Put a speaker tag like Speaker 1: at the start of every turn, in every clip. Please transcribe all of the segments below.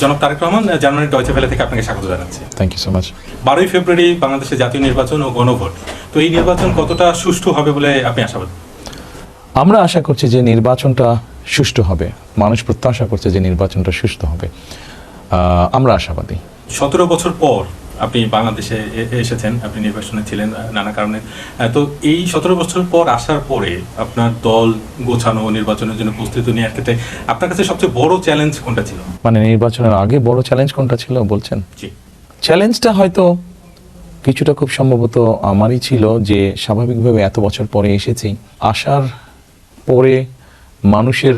Speaker 1: জনাব তারেক রহমান, জার্মানির Deutsche Welle থেকে আপনাকে স্বাগত জানাচ্ছি।
Speaker 2: Thank you so much.
Speaker 1: 12ই ফেব্রুয়ারি বাংলাদেশের জাতীয় নির্বাচন ও গণভোট, তো এই নির্বাচন কতটা সুষ্ঠু হবে বলে আপনি আশাবাদী?
Speaker 2: আমরা আশা করছি যে নির্বাচনটা সুষ্ঠু হবে, মানুষ প্রত্যাশা করছে যে নির্বাচনটা সুষ্ঠু হবে, আমরা আশাবাদী।
Speaker 1: 17 বছর পর আপনি বাংলাদেশে এসেছেন, আপনি নির্বাচনে ছিলেন নানা কারণে। তো এই 17 বছর পর আসার পরে আপনার দল গোছানো, নির্বাচনের জন্য প্রস্তুতি নেওয়ার ক্ষেত্রে আপনার কাছে সবচেয়ে বড় চ্যালেঞ্জ কোনটা ছিল?
Speaker 2: মানে নির্বাচনের আগে বড় চ্যালেঞ্জ কোনটা ছিল বলছেন?
Speaker 1: জি।
Speaker 2: চ্যালেঞ্জটা হয়তো কিছুটা খুব সম্ভবত আমারই ছিল যে স্বাভাবিকভাবে এত বছর পরে এসেছি, আসার পরে মানুষের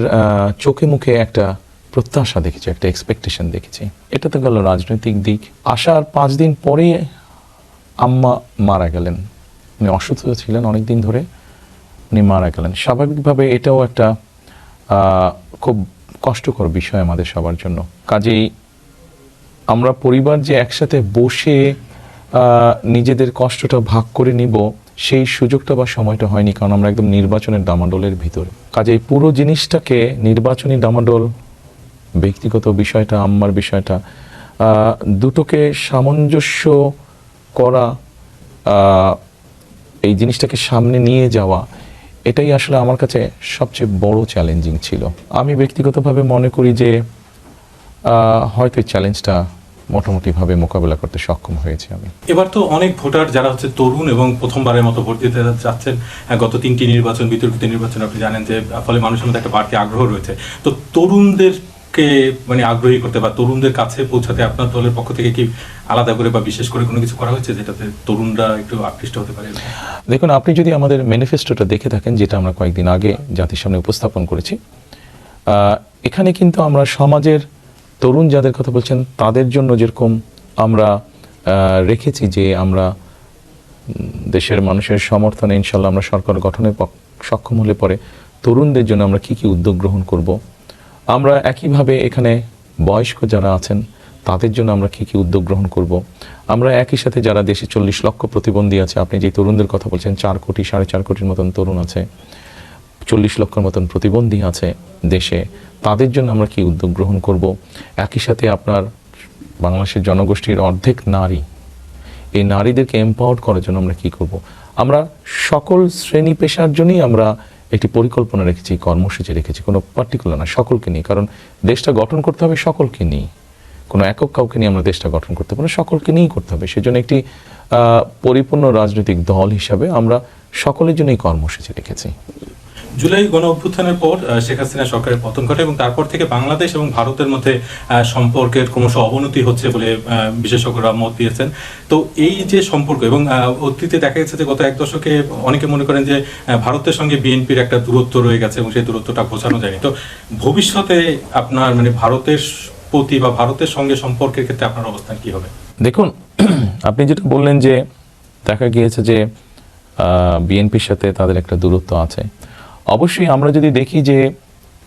Speaker 2: চোখে মুখে একটা প্রত্যাশা দেখেছি, একটা এক্সপেকটেশন দেখেছি। এটা তো গেল রাজনৈতিক দিক। আসার 5 দিন পরে আম্মা মারা গেলেন, উনি অসুস্থ ছিলেন অনেক দিন ধরে, উনি মারা গেলেন। স্বাভাবিকভাবে এটাও একটা খুব কষ্টকর বিষয় আমাদের সবার জন্য। কাজেই আমরা পরিবার যে একসাথে বসে নিজেদের কষ্টটা ভাগ করে নিব, সেই সুযোগটা বা সময়টা হয়নি, কারণ আমরা একদম নির্বাচনের ডামাডোলের ভিতরে। কাজেই পুরো জিনিসটাকে নির্বাচনী ডামাডোল, ব্যক্তিগত বিষয়টা, আম্মার বিষয়টা, দুটোকে সামঞ্জস্য করা, এই জিনিসটাকে সামনে নিয়ে যাওয়া, এটাই আসলে আমার কাছে সবচেয়ে বড় চ্যালেঞ্জিং ছিল। আমি ব্যক্তিগতভাবে মনে করি যে হয়তো এই চ্যালেঞ্জটা মোটামুটিভাবে মোকাবেলা করতে সক্ষম হয়েছে আমি।
Speaker 1: এবার তো অনেক ভোটার যারা হচ্ছে তরুণ এবং প্রথমবারের মতো ভোট দিতে যাচ্ছেন, গত 3টি নির্বাচন, বিতর্কিত নির্বাচন আপনি জানেন যে ফলে মানুষের মধ্যে একটা বাড়তি আগ্রহ রয়েছে। তো তরুণদেরকে মানে আগ্রহী করতে বা তরুণদের কাছে পৌঁছাতে আপনার দলের পক্ষ থেকে কি আলাদা করে বা বিশেষ করে কোনো কিছু করা হয়েছে যেটাতে তরুণরা একটু আকৃষ্ট হতে পারে?
Speaker 2: দেখুন, আপনি যদি আমাদের ম্যানিফেস্টোটা দেখে থাকেন, যেটা আমরা কয়েকদিন আগে জাতির সামনে উপস্থাপন করেছি, এখানে কিন্তু আমরা সমাজের তরুণ যাদের কথা বলছেন তাদের জন্য যেরকম আমরা রেখেছি যে আমরা দেশের মানুষের সমর্থনে ইনশাল্লাহ আমরা সরকার গঠনে সক্ষম হলে পরে তরুণদের জন্য আমরা কি কি উদ্যোগ গ্রহণ করব, আমরা একইভাবে এখানে বয়স্ক যারা আছেন তাদের জন্য আমরা কি কি উদ্যোগ গ্রহণ করব, আমরা একই সাথে যারা দেশে 40 লক্ষ প্রতিবন্ধী আছে, আপনি যে তরুণদের কথা বলছেন 4 কোটি 4.5 কোটির মতন তরুণ আছে, 40 লক্ষের মতন প্রতিবন্ধী আছে দেশে, তাদের জন্য আমরা কি উদ্যোগ গ্রহণ করব। একই সাথে আপনার বাংলাদেশের জনগোষ্ঠীর অর্ধেক নারী, এই নারীদেরকে এম্পাওয়ার করার জন্য আমরা কি করব। আমরা সকল শ্রেণী পেশার জন্যই আমরা একটি পরিকল্পনা রেখেছি, কর্মসূচি রেখেছি, কোনো পার্টিকুলার না, সকলকে নিয়ে। কারণ দেশটা গঠন করতে হবে সকলকে নিয়ে, কোনো একক কাউকে নিয়ে আমরা দেশটা গঠন করতে পারি না, সকলকে নিয়েই করতে হবে। সেজন্য একটি পরিপূর্ণ রাজনৈতিক দল হিসাবে আমরা সকলের জন্য এই কর্মসূচি রেখেছি।
Speaker 1: জুলাই গণ অভ্যুত্থানের পর শেখ হাসিনা সরকারের পতন ঘটে এবং তারপর থেকে বাংলাদেশ এবং ভারতের মধ্যে সম্পর্কের ক্রমশ অবনতি হচ্ছে বলে বিশেষজ্ঞরা মত দিয়েছেন। তো এই যে সম্পর্ক এবং অতীতে দেখা গেছে যে গত 1 দশকে অনেকে মনে করেন যে ভারতের সঙ্গে বিএনপির একটা দূরত্ব রয়ে গেছে এবং সেই দূরত্বটা বোঝানো যায়নি। তো ভবিষ্যতে আপনার মানে ভারতের প্রতি বা ভারতের সঙ্গে সম্পর্কের ক্ষেত্রে আপনার অবস্থান কি হবে?
Speaker 2: দেখুন, আপনি যেটা বললেন যে দেখা গিয়েছে যে বিএনপির সাথে তাদের একটা দূরত্ব আছে, অবশ্যই আমরা যদি দেখি যে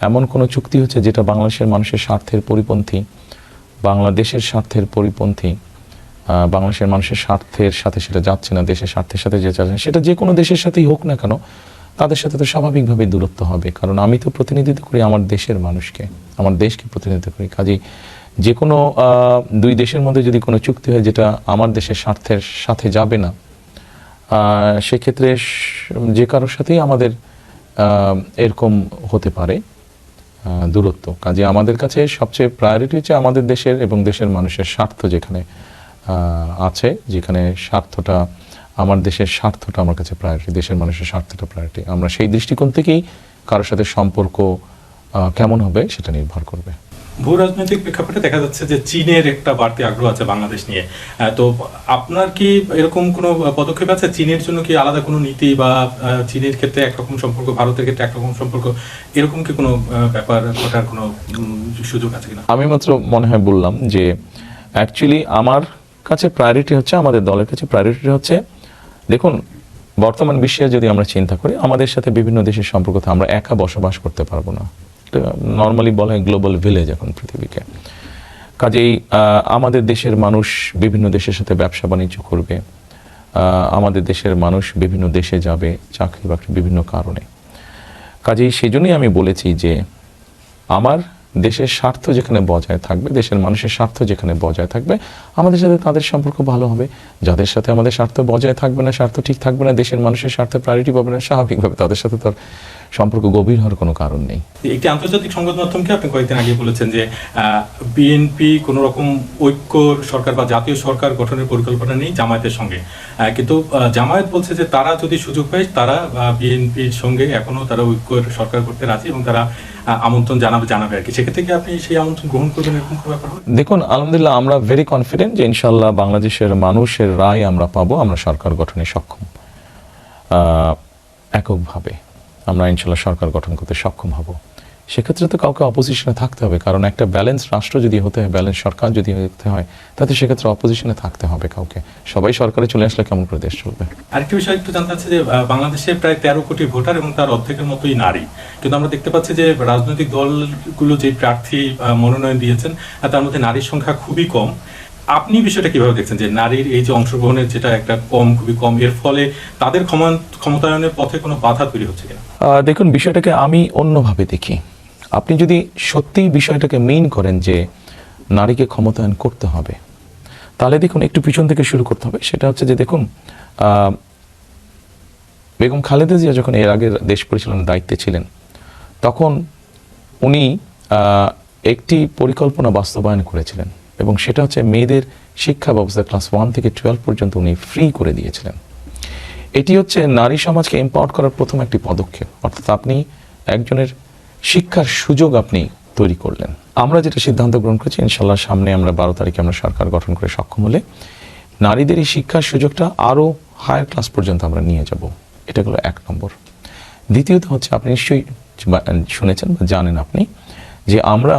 Speaker 2: এমন কোনো চুক্তি হচ্ছে যেটা বাংলাদেশের মানুষের স্বার্থের পরিপন্থী, বাংলাদেশের স্বার্থের পরিপন্থী, বাংলাদেশের মানুষের স্বার্থের সাথে সেটা যাচ্ছে না, দেশের স্বার্থের সাথে যে যাচ্ছে, সেটা যে কোনো দেশের সাথেই হোক না কেন, তাদের সাথে তো স্বাভাবিকভাবে দূরত্ব হবে। কারণ আমি তো প্রতিনিধিত্ব করি আমার দেশের মানুষকে, আমার দেশকে প্রতিনিধিত্ব করি। কাজেই যে কোনো 2 দেশের মধ্যে যদি কোনো চুক্তি হয় যেটা আমার দেশের স্বার্থের সাথে যাবে না, সেক্ষেত্রে যে কারোর সাথেই আমাদের এরকম হতে পারে দূরত্ব। কাজে আমাদের কাছে সবচেয়ে প্রায়োরিটি হচ্ছে আমাদের দেশের এবং দেশের মানুষের স্বার্থ যেখানে আছে, যেখানে স্বার্থটা আমার দেশের স্বার্থটা আমার কাছে প্রায়োরিটি, দেশের মানুষের স্বার্থটা প্রায়োরিটি। আমরা সেই দৃষ্টিকোণ থেকেই কারোর সাথে সম্পর্ক কেমন হবে সেটা নির্ভর করবে।
Speaker 1: ভূ রাজনৈতিক প্রেক্ষাপটে দেখা যাচ্ছে যে চীনের একটা বাড়তি আগ্রহ আছে বাংলাদেশ নিয়ে। তো আপনার কি এরকম কোনো পদক্ষেপ আছে? চীনের জন্য কি আলাদা কোনো নীতি বা চীনের ক্ষেত্রে একরকম সম্পর্ক, ভারতের ক্ষেত্রে একরকম সম্পর্ক, এরকম কি কোনো ব্যাপার ঘটার কোনো সুযোগ আছে কিনা?
Speaker 2: আমি মাত্র মনে হয় বললাম যে অ্যাকচুয়ালি আমার কাছে প্রায়োরিটি হচ্ছে, আমাদের দলের কাছে প্রায়োরিটি হচ্ছে, দেখুন বর্তমান বিশ্বে যদি আমরা চিন্তা করি, আমাদের সাথে বিভিন্ন দেশের সম্পর্ক, আমরা একা বসবাস করতে পারবো না। নর্মালি বলা হয় গ্লোবাল ভিলেজ এখন পৃথিবীকে। কাজেই আমাদের দেশের মানুষ বিভিন্ন দেশের সাথে ব্যবসা বাণিজ্য করবে, আমাদের দেশের মানুষ বিভিন্ন দেশে যাবে চাকরি বাকরি বিভিন্ন কারণে। কাজেই সেজন্যই আমি বলেছি যে আমার দেশের স্বার্থ যেখানে বজায় থাকবে, দেশের মানুষের স্বার্থ যেখানে বজায় থাকবে, আমাদের সাথে তাদের সম্পর্ক ভালো হবে। যাদের সাথে আমাদের স্বার্থ বজায় থাকবে না, স্বার্থ ঠিক থাকবে না, দেশের মানুষের স্বার্থে প্রায়োরিটি পাবে না, স্বাভাবিকভাবে তাদের সাথে তার সম্পর্ক গভীর হওয়ার কোনো কারণ নেই।
Speaker 1: একটি আন্তর্জাতিক সংবাদ মাধ্যমকে আপনি কয়েকদিন আগে বলেছেন যে বিএনপি কোনো রকম ঐক্য সরকার বা জাতীয় সরকার গঠনের পরিকল্পনা নেই জামায়াতের সঙ্গে, কিন্তু জামায়াত বলছে যে তারা যদি সুযোগ পায় তারা বিএনপির সঙ্গে এখনো তারা ঐক্যের সরকার করতে রাজি এবং তারা আমন্ত্রণ জানাবে আর কি। সেক্ষেত্রে কি আপনি সেই আমন্ত্রণ গ্রহণ করবেন এরকম কোনো ব্যাপার হবে?
Speaker 2: দেখুন, আলহামদুলিল্লাহ আমরা ভেরি কনফিডেন্ট যে ইনশাআল্লাহ বাংলাদেশের মানুষের রায় আমরা পাবো, আমরা সরকার গঠনে সক্ষম। এককভাবে আমরা ইনশাআল্লাহ সরকার গঠন করতে সক্ষম হব। সেক্ষেত্রে তো কাউকে অপোজিশনে থাকতে হবে, কারণ একটা ব্যালেন্স রাষ্ট্র যদি হতে হয়, ব্যালেন্স সরকার যদি হতে হয়, তাতে সেক্ষেত্রে অপোজিশনে থাকতে হবে কাউকে। সবাই সরকারে চলে আসলে কেমন করে দেশ চলবে?
Speaker 1: আরেকটি বিষয় একটু জানতে চাচ্ছি যে বাংলাদেশে প্রায় 13 কোটি ভোটার এবং তার অর্ধেকের মতোই নারী, কিন্তু আমরা দেখতে পাচ্ছি যে রাজনৈতিক দলগুলো যে প্রার্থী মনোনয়ন দিয়েছেন তার মধ্যে নারীর সংখ্যা খুবই কম। আপনি বিষয়টা কিভাবে দেখছেন যে নারীর এই যে অংশগ্রহণের যেটা একটা খুবই কম, এর ফলে তাদের ক্ষমতায়নের পথে কোনো বাধা তৈরি হচ্ছে কিনা?
Speaker 2: দেখুন, বিষয়টাকে আমি অন্যভাবে দেখি। আপনি যদি সত্যি বিষয়টাকে মেইন করেন যে নারীকে ক্ষমতায়ন করতে হবে, তাহলে দেখুন একটু পিছন থেকে শুরু করতে হবে। সেটা হচ্ছে যে দেখুন, বেগম খালেদা জিয়া যখন এর আগে দেশ পরিচালনার দায়িত্বে ছিলেন, তখন উনি একটি পরিকল্পনা বাস্তবায়ন করেছিলেন, এবং সেটা হচ্ছে মেয়েদের শিক্ষা ব্যবস্থা ক্লাস 1 থেকে 12 পর্যন্ত উনি ফ্রি করে দিয়েছিলেন। এটি হচ্ছে নারী সমাজকে এম্পাওয়ার করার প্রথম একটি পদক্ষেপ। অর্থাৎ আপনি একজনের শিক্ষার সুযোগ আপনি তৈরি করলেন। আমরা যেটা সিদ্ধান্ত গ্রহণ করেছি, ইনশাল্লাহ সামনে আমরা 12 তারিখে আমরা সরকার গঠন করে সক্ষম হলে নারীদের এই শিক্ষার সুযোগটা আরও হায়ার ক্লাস পর্যন্ত আমরা নিয়ে যাব। এটা হলো 1 নম্বর। দ্বিতীয়ত হচ্ছে, আপনি নিশ্চয়ই শুনেছেন বা জানেন আপনি যে আমরা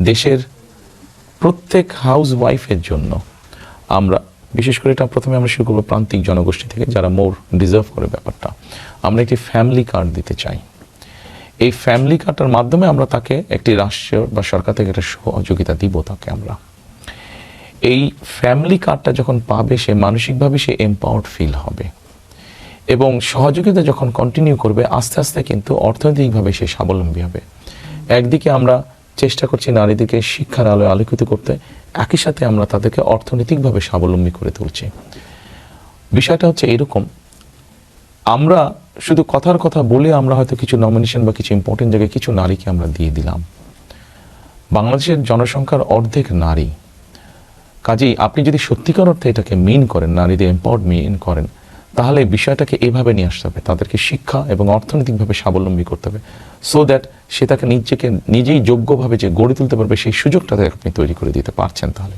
Speaker 2: দেশের প্রত্যেক হাউস ওয়াইফের জন্য আমরা, বিশেষ করে এটা প্রথমে আমরা শুরু করবো প্রান্তিক জনগোষ্ঠী থেকে যারা মোর ডিজার্ভ করে ব্যাপারটা, আমরা একটি ফ্যামিলি কার্ড দিতে চাই। এই ফ্যামিলি কার্ডটার মাধ্যমে আমরা তাকে একটি রাষ্ট্র বা সরকার থেকে একটা সহযোগিতা দিব তাকে। আমরা এই ফ্যামিলি কার্ডটা যখন পাবে, সে মানসিকভাবে সে এম্পাওয়ার্ড ফিল হবে, এবং সহযোগিতা যখন কন্টিনিউ করবে, আস্তে আস্তে কিন্তু অর্থনৈতিকভাবে সে স্বাবলম্বী হবে। একদিকে আমরা চেষ্টা করছি নারীদেরকে শিক্ষার আলোয় আলোকিত করতে, একই সাথে আমরা তাদেরকে অর্থনৈতিকভাবে স্বাবলম্বী করে তুলছি। বিষয়টা হচ্ছে এরকম, আমরা শুধু কথার কথা বলে আমরা হয়তো কিছু নমিনেশন বা কিছু ইম্পর্টেন্ট জায়গায় কিছু নারীকে আমরা দিয়ে দিলাম। বাংলাদেশের জনসংখ্যার অর্ধেক নারী, কাজেই আপনি যদি সত্যিকার অর্থে এটাকে মেইন করেন, নারীদের এম্পাওয়ার্ড মেইন করেন, তাহলে বিষয়টাকে এভাবে নিয়ে আসতে হবে, তাদেরকে শিক্ষা এবং অর্থনৈতিকভাবে স্বাবলম্বী করতে হবে, সো দ্যাট সে তাকে নিজেই যোগ্যভাবে যে গড়ে তুলতে পারবে, সেই সুযোগটা আপনি তৈরি করে দিতে পারছেন। তাহলে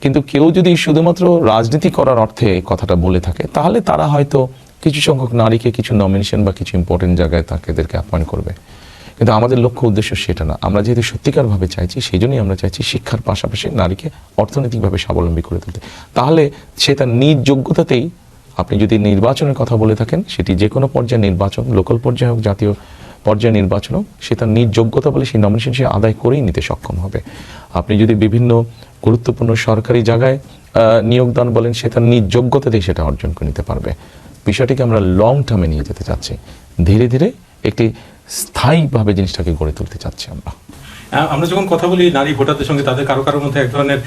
Speaker 2: কিন্তু কেউ যদি শুধুমাত্র রাজনীতি করার অর্থে এই কথাটা বলে থাকে, তাহলে তারা হয়তো কিছু সংখ্যক নারীকে কিছু নমিনেশন বা কিছু ইম্পর্টেন্ট জায়গায় তাদেরকে অ্যাপয়েন্ট করবে, কিন্তু আমাদের লক্ষ্য উদ্দেশ্য সেটা না। আমরা যেহেতু সত্যিকারভাবে চাইছি, সেই জন্যই আমরা চাইছি শিক্ষার পাশাপাশি নারীকে অর্থনৈতিকভাবে স্বাবলম্বী করে তুলতে। তাহলে সে তার নিজ যোগ্যতাতেই, আপনি যদি নির্বাচনের কথা বলে থাকেন, সেটি যে কোনো পর্যায়ে নির্বাচন, লোকাল পর্যায়ে হোক, জাতীয় পর্যায়ে নির্বাচন হোক, সে তার নিজ যোগ্যতা বলে সেই নমিনেশন সে আদায় করেই নিতে সক্ষম হবে। আপনি যদি বিভিন্ন গুরুত্বপূর্ণ সরকারি জায়গায় নিয়োগদান বলেন, সে তার নিজ যোগ্যতাতেই সেটা অর্জন করে নিতে পারবে। বিষয়টিকে আমরা লং টার্মে নিয়ে যেতে চাচ্ছি, ধীরে ধীরে একটি স্থায়ীভাবে জিনিসটাকে গড়ে তুলতে চাচ্ছি আমরা।
Speaker 1: আমরা যখন কথা বলি নারী ভোটারদের সঙ্গে, তাদের কারোর মধ্যে এক ধরনের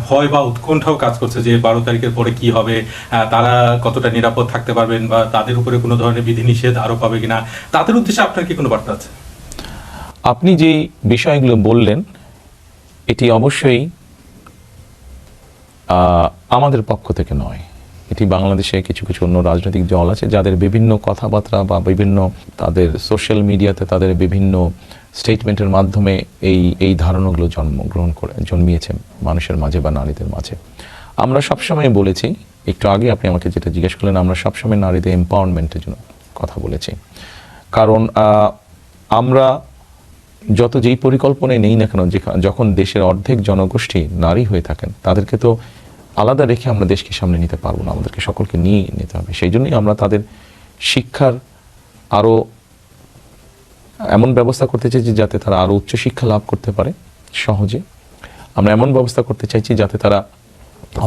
Speaker 1: ভয় বা উৎকণ্ঠাও কাজ করছে যে 12 তারিখের পরে কি হবে, তারা কতটা নিরাপদ থাকতে পারবেন, বা তাদের উপরে কোনো ধরনের বিধিনিষেধ আরোপ হবে কিনা। তাদের উদ্দেশ্যে আপনার কি কোনো বার্তা আছে?
Speaker 2: আপনি যে বিষয়গুলো বললেন, এটি অবশ্যই আমাদের পক্ষ থেকে নয়, এটি বাংলাদেশে কিছু কিছু অন্য রাজনৈতিক দল আছে যাদের বিভিন্ন কথাবার্তা বা বিভিন্ন তাদের সোশ্যাল মিডিয়াতে তাদের বিভিন্ন স্টেটমেন্টের মাধ্যমে এই ধারণাগুলো জন্মিয়েছে মানুষের মাঝে বা নারীদের মাঝে। আমরা সবসময় বলেছি, একটু আগে আপনি আমাকে যেটা জিজ্ঞেস করলেন, আমরা সবসময় নারীদের এম্পাওয়ারমেন্টের জন্য কথা বলেছি। কারণ আমরা যেই পরিকল্পনায় নেই না কেন, যখন দেশের অর্ধেক জনগোষ্ঠী নারী হয়ে থাকেন, তাদেরকে তো আলাদা রেখে আমরা দেশকে সামনে নিতে পারবো না, আমাদেরকে সকলকে নিয়ে নিতে হবে। সেই জন্যই আমরা তাদের শিক্ষার আরও এমন ব্যবস্থা করতে চাইছি যাতে তারা আরও উচ্চশিক্ষা লাভ করতে পারে সহজে। আমরা এমন ব্যবস্থা করতে চাইছি যাতে তারা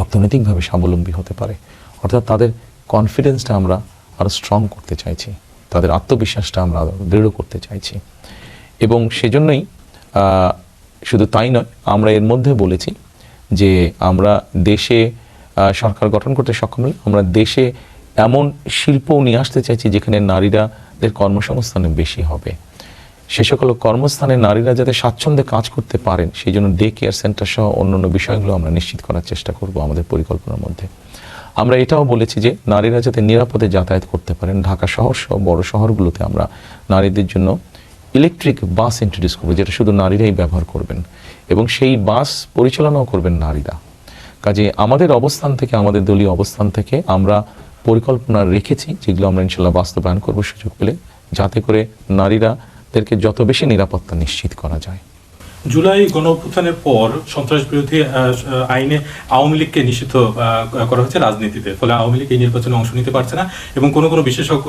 Speaker 2: অর্থনৈতিকভাবে স্বাবলম্বী হতে পারে। অর্থাৎ তাদের কনফিডেন্সটা আমরা আরও স্ট্রং করতে চাইছি, তাদের আত্মবিশ্বাসটা আমরা আরও দৃঢ় করতে চাইছি। এবং সেজন্যই শুধু তাই নয়, আমরা এর মধ্যে বলেছি যে আমরা দেশে সরকার গঠন করতে সক্ষম হলে আমরা দেশে এমন শিল্পও নিয়ে আসতে চাইছি যেখানে নারীরাদের কর্মসংস্থানে বেশি হবে। সে সকল কর্মস্থানে নারীরা যাতে স্বাচ্ছন্দ্যে কাজ করতে পারেন সেই জন্য ডে কেয়ার সেন্টার সহ অন্যান্য বিষয়গুলো আমরা নিশ্চিত করার চেষ্টা করব আমাদের পরিকল্পনার মধ্যে। আমরা এটাও বলেছি যে নারীরা যাতে নিরাপদে যাতায়াত করতে পারেন, ঢাকা শহর সহ বড় শহরগুলোতে আমরা নারীদের জন্য ইলেকট্রিক বাস ইন্ট্রোডিউস করবো, যেটা শুধু নারীরাই ব্যবহার করবেন এবং সেই বাস পরিচালনাও করবেন নারীরা। কাজে আমাদের অবস্থান থেকে, আমাদের দলীয় অবস্থান থেকে আমরা পরিকল্পনা রেখেছি যেগুলো আমরা ইনশাল্লাহ বাস্তবায়ন করব সুযোগ পেলে, যাতে করে নারীরাদেরকে যত বেশি নিরাপত্তা নিশ্চিত করা যায়।
Speaker 1: জুলাই গণঅভ্যুত্থানের পর সন্ত্রাস বিরোধী আইনে আওয়ামী লীগকে নিষিদ্ধ করা হয়েছে রাজনীতিতে, ফলে আওয়ামী লীগ এই নির্বাচনে অংশ নিতে পারছে না এবং কোনো কোনো বিশেষজ্ঞ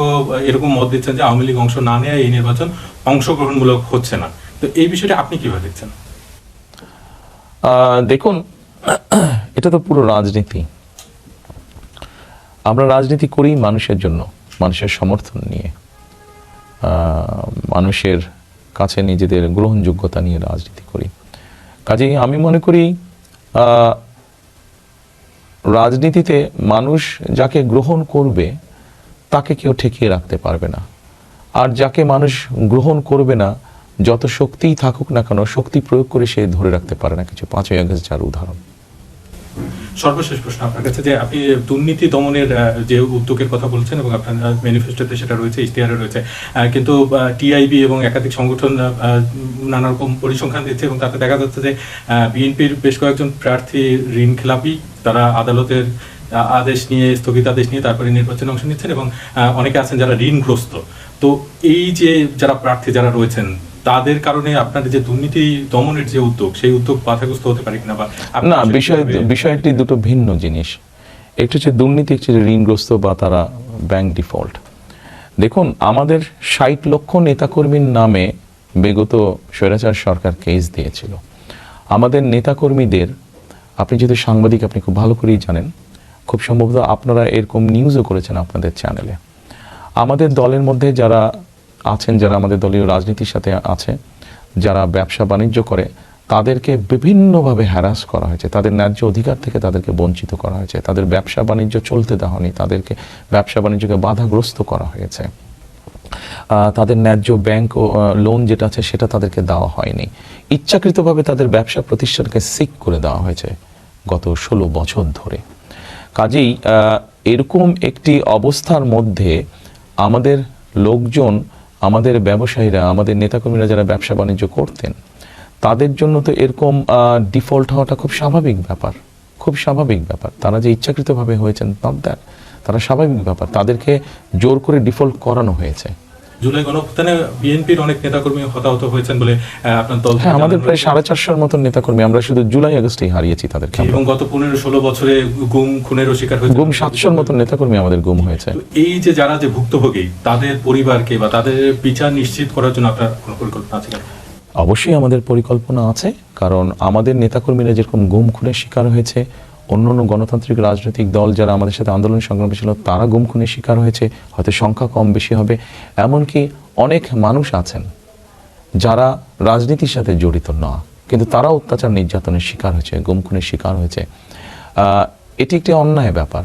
Speaker 1: এরকম মত দিচ্ছেন যে আওয়ামী লীগ অংশ না নেয় এই নির্বাচন অংশগ্রহণমূলক হচ্ছে না। তো এই বিষয়টা আপনি কিভাবে দেখছেন?
Speaker 2: দেখুন, এটা তো পুরো রাজনীতি। আমরা রাজনীতি করি মানুষের জন্য, মানুষের সমর্থন নিয়ে, মানুষের কাছে নিজেদের গ্রহণযোগ্যতা নিয়ে রাজনীতি করি। কাজেই আমি মনে করি রাজনীতিতে মানুষ যাকে গ্রহণ করবে তাকে কেউ ঠেকিয়ে রাখতে পারবে না, আর যাকে মানুষ গ্রহণ করবে না যত শক্তিই থাকুক না কেন, শক্তি প্রয়োগ করে সে ধরে রাখতে পারে না কিছু। 5ই আগস্ট যার উদাহরণ।
Speaker 1: সর্বশেষ প্রশ্ন আপনার কাছে, যে আপনি দুর্নীতি দমনের যে উদ্যোগের কথা বলছেন এবং আপনার ম্যানিফেস্টোতে সেটা রয়েছে, ইশতেহারে রয়েছে, কিন্তু টিআইবি এবং একাধিক সংগঠন নানা রকম পরিসংখ্যান দিচ্ছে এবং তাতে দেখা যাচ্ছে যে বিএনপির বেশ কয়েকজন প্রার্থী ঋণ খেলাপি, তারা আদালতের আদেশ নিয়ে, স্থগিতাদেশ নিয়ে তারপরে নির্বাচনে অংশ নিচ্ছেন এবং অনেকে আছেন যারা ঋণগ্রস্ত। তো এই যে যারা প্রার্থী যারা রয়েছেন তাদের কারণে আপনাদের যে দুর্নীতি দমনের যে উদ্যোগ, সেই উদ্যোগ বাধাগ্রস্ত হতে পারে কিনা? বা
Speaker 2: না, বিষয়টি দুটো ভিন্ন জিনিস। একটা হচ্ছে দুর্নীতি, একটা হচ্ছে ঋণগ্রস্ত বা তারা ব্যাংক ডিফল্ট। দেখুন, আমাদের 60 লক্ষ নেতাকর্মীর নামে বিগত স্বৈরাচার সরকার কেস দিয়েছিল। আমাদের নেতাকর্মীদের, আপনি যেহেতু সাংবাদিক আপনি খুব ভালো করেই জানেন, খুব সম্ভবত আপনারা এরকম নিউজও করেছেন আপনাদের চ্যানেলে, আমাদের দলের মধ্যে যারা আছেন, যারা আমাদের দলীয় রাজনীতির সাথে আছে, যারা ব্যবসা বাণিজ্য করে, তাদেরকে বিভিন্নভাবে হ্যারাস করা হয়েছে, তাদের ন্যায্য অধিকার থেকে তাদেরকে বঞ্চিত করা হয়েছে, তাদের ব্যবসা বাণিজ্য চলতে দেওয়া হয়নি, তাদেরকে ব্যবসা বাণিজ্যকে বাধাগ্রস্ত করা হয়েছে, তাদের ন্যায্য ব্যাংক লোন যেটা আছে সেটা তাদেরকে দেওয়া হয়নি, ইচ্ছাকৃতভাবে তাদের ব্যবসা প্রতিষ্ঠানকে সিক করে দেওয়া হয়েছে গত 16 বছর ধরে। কাজেই এরকম একটি অবস্থার মধ্যে আমাদের লোকজন, আমাদের ব্যবসায়ীরা, আমাদের নেতাকর্মীরা যারা ব্যবসা বাণিজ্য করতেন, তাদের জন্য তো এরকম ডিফল্ট হওয়াটা খুব স্বাভাবিক ব্যাপার, খুব স্বাভাবিক ব্যাপার। তারা যে ইচ্ছাকৃতভাবে হয়েছেন তারা স্বাভাবিক ব্যাপার, তাদেরকে জোর করে ডিফল্ট করানো হয়েছে।
Speaker 1: জুলাই গণঅভ্যুত্থানে বিএনপির অনেক নেতাকর্মী হতাহত হয়েছেন বলে আপনার দল,
Speaker 2: হ্যাঁ, আমাদের প্রায় 450-র মতন নেতাকর্মী আমরা শুধু জুলাই আগস্টেই হারিয়েছি তাদেরকে।
Speaker 1: এবং গত 15-16 বছরে গুম খুনেরও শিকার হয়েছে,
Speaker 2: গুম 700-র মতন নেতাকর্মী আমাদের গুম হয়েছে।
Speaker 1: এই যে যারা যে ভুক্তভোগী, তাদের পরিবারকে বা তাদের বিচার নিশ্চিত করার জন্য আপনার কোনো পরিকল্পনা আছে কিনা?
Speaker 2: অবশ্যই আমাদের পরিকল্পনা আছে, কারণ আমাদের নেতাকর্মীরা যেরকম গুম খুনের শিকার হয়েছে, অন্যান্য গণতান্ত্রিক রাজনৈতিক দল যারা আমাদের সাথে আন্দোলন সংগ্রামে ছিল তারা গুম খুনের শিকার হয়েছে, হয়তো সংখ্যা কম বেশি হবে। এমনকি অনেক মানুষ আছেন যারা রাজনীতির সাথে জড়িত না, কিন্তু তারা অত্যাচার নির্যাতনের শিকার হয়েছে, গুম খুনের শিকার হয়েছে। এটি একটি অন্যায় ব্যাপার।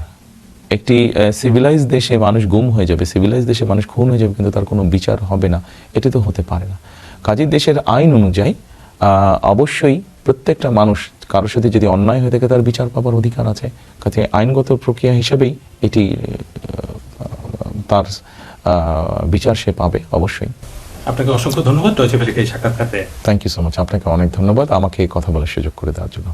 Speaker 2: একটি সিভিলাইজ দেশে মানুষ গুম হয়ে যাবে, সিভিলাইজ দেশে মানুষ খুন হয়ে যাবে, কিন্তু তার কোনো বিচার হবে না, এটি তো হতে পারে না। কাজেই দেশের আইন অনুযায়ী অবশ্যই প্রত্যেকটা মানুষ, কারোর সাথে যদি অন্যায় হয়ে থাকে তার বিচার পাবার অধিকার আছে। কাজে আইনগত প্রক্রিয়া হিসেবেই এটি তার বিচার সে পাবে অবশ্যই।
Speaker 1: আপনাকে অসংখ্য ধন্যবাদ ডয়চে ভেলেকে এই সাক্ষাৎকারে।
Speaker 2: Thank you so much. আপনাকে অনেক ধন্যবাদ আমাকে এই কথা বলার সুযোগ করে দেওয়ার জন্য।